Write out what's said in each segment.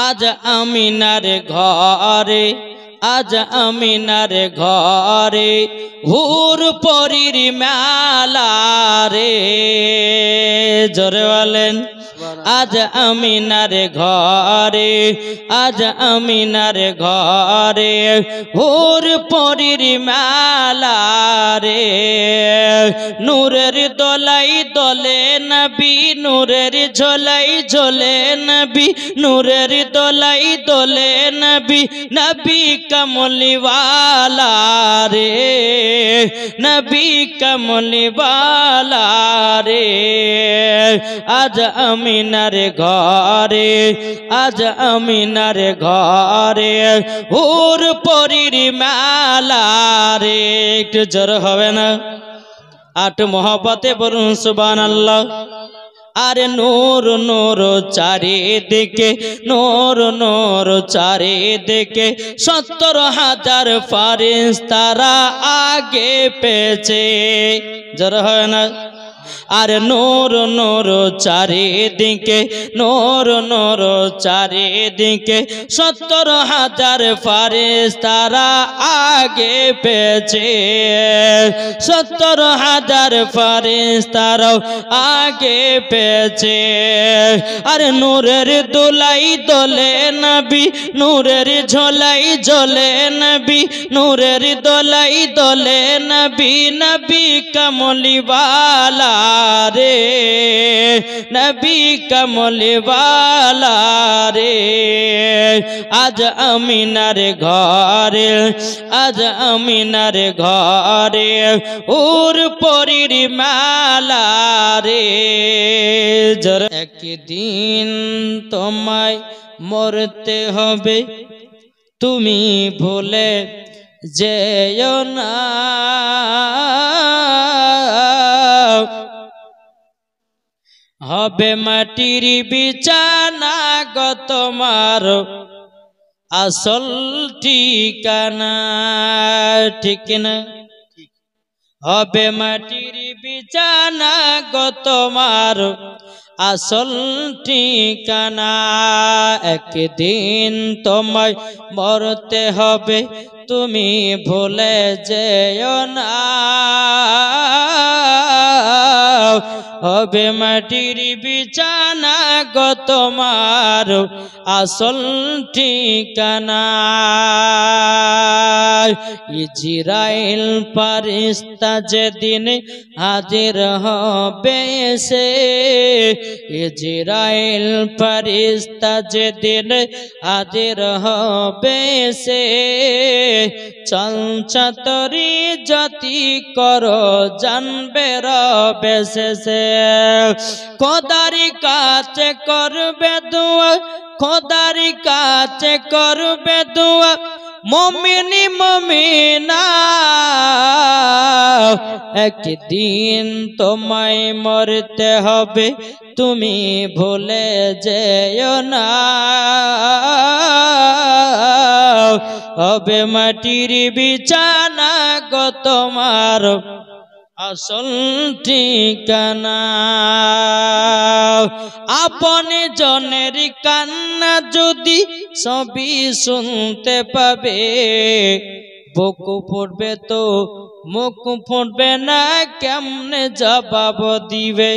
আজ আমিনার ঘরে, আজ আমিনার ঘরে হুর পরীর মেলা রে। জোরে বলেন আজ আমিনার ঘরে, আজ আমিনার ঘরে হুর পরীর মেলা রে। নূরের দোলাই দোলে নবী, নূরের ঝোলাই ঝোলে নবী, নূরের দোলাই দোলে নবী, নবী কমলিওয়ালা রে, নবী কমলিওয়ালা রে। আজ আমিনার ঘরে, আজ আমিনার ঘরে হুর পরীর মেলা রে। একটু জোর হবে না? আট মোহব্বতে বলুন সুবহানাল্লাহ। আরে নূর নূর চারিদিকে, নূর নূর চারিদিকে ৭০,০০০ ফারিস্তারা আগে পেয়েছে। জোর হয় না? আরে নূর নূর চারিদিকে, নূর নূর চারিদিকে ৭০,০০০ ফারিস্তারা আগে পেয়েছে। ৭০,০০০ ফারিস্তারাও আগে পেয়েছে। আরে নূরের দোলাই দোলে নবী, নূরের ঝোলাই ঝোলে নবী, নূরের দোলাই দোলে নবী, নবী কমলিওয়ালা রে, নবী কমলিওয়ালা রে। আজ আমিনার ঘরে, আজ আমিনার ঘরে হুর পরীর মেলা রে। একদিন তোমায় মরতে হবে, তুমি ভুলে যেও না। হবে মাটির বিছানা গো তোমার আসল ঠিকানা, ঠিক না? হবে মাটির বিছানা গো তোমার আসল ঠিকানা। একদিন তোমায় মরতে হবে, তুমি ভুলে যেও না। হবে মাটির বিছানা গো তোমার আসল ঠিকানা। ইজরাইল ফারিস্তা যেদিন হাজির হবে সে, ইজরাইল ফারিস্তা যেদিন হাজির হবে সে, চঞ্চতরি জাতি করো জানবে রবে শেষে। খোদার কাছে করবে দোয়া, খোদার কাছে করবে দোয়া মুমিনি মুমিনা। একদিন তোমায় মরতে হবে, তুমি ভুলে যেও না। হবে মাটির বিছানা গো তোমার আসল ঠিকানা। আপন জনের কান্না যদি সবই শুনতে পাবে, বুক ফুটবে তো মুখ ফুটবে না, কেমনে জবাব দিবে?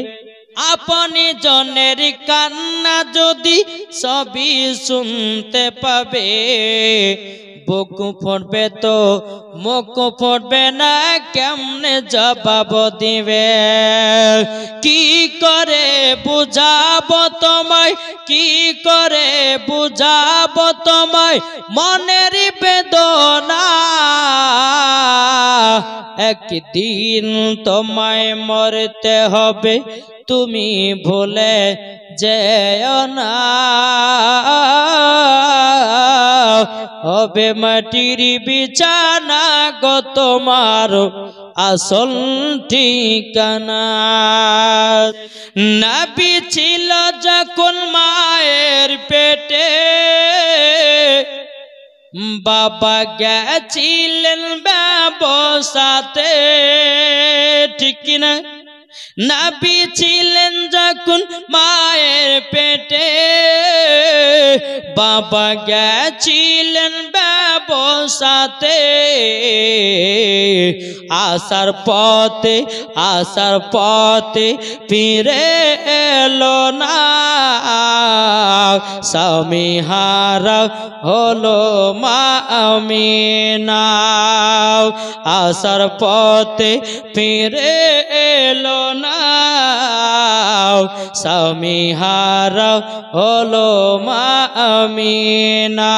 আপন জনের কান্না যদি সবই শুনতে পাবে, বুক ফুটবে তো মুখ ফুটবে না, কেমনে জবাব দিবে? কি করে বুঝাবো তোমায়, কি করে বুঝাবো তোমায় মনের বেদনা? একদিন তোমায় মরতে হবে, তুমি ভুলে যেও না। হবে মাটির বিছানা গো তোমার আসল ঠিকানা। নবী ছিল যখন মায়ের পেটে, বাবা গেছিলেন ব্যবসাতে, ঠিক না? নবী ছিলেন যখন মায়ের পেটে, বাবা গেছিলেন ব্যবসাতে আসার পথে ফিরে এলো না স্বামী হারা হলো মা আমিনা আসার পথে ফিরে এলো না স্বামী হারা হলো মা আমিনা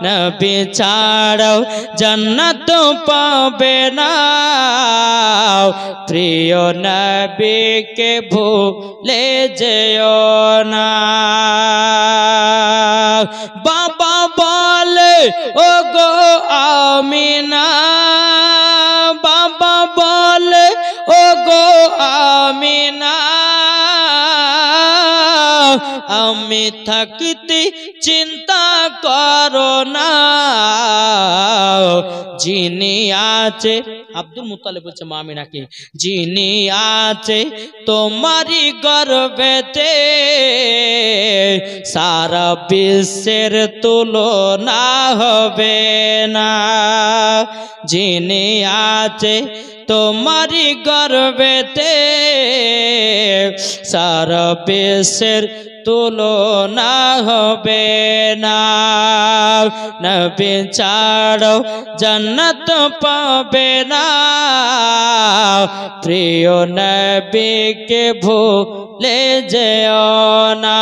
নবী ছাড়াও জান্নাত পাবে না প্রিয় নবীকে ভুলে যেও না বাবা বলে ও গো আমিনা বাবা বলে ও গো আমিনা আমি থাকিতে চিন্তা করো না যিনি আছে আব্দুল মুত্তালিব বলছে মা আমিনাকে যিনি আছে তোমারই গর্ভেতে সারা বিশ্বের তুলনা হবে না যিনি আছে তোমারই গর্ভেতে সারা বিশ্বের তুলনা হবে না নবী ছাড়ো জান্নাত পাবে না প্রিয় নবীকে ভুলে যেও না।